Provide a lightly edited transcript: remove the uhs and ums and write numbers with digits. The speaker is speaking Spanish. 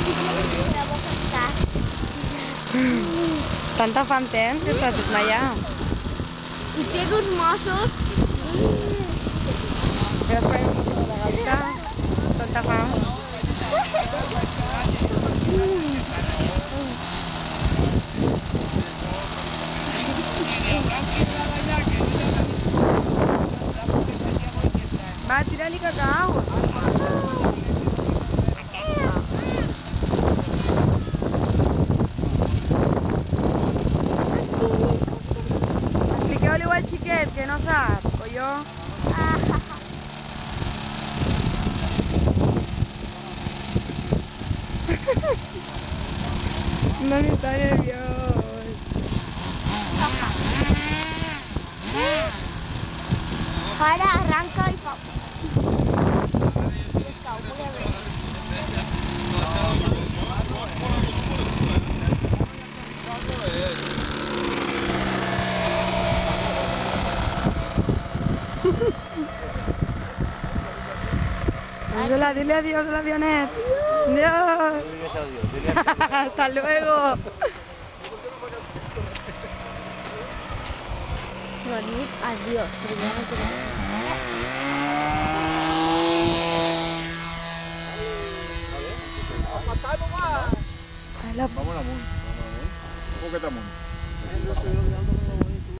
La boca està. Tanta fam tens que estàs desmaiat. I pego uns mossos. Després de la galta, tanta fam. Va, tira-li cacau. Expliqueu-li-ho al xiquet, que no sap, colló. No está nervioso. Ara arranca i fa... Ángela, dile adiós al avionet. Adiós. Hasta luego. Adiós. Vamos amunt. Un poquet amunt.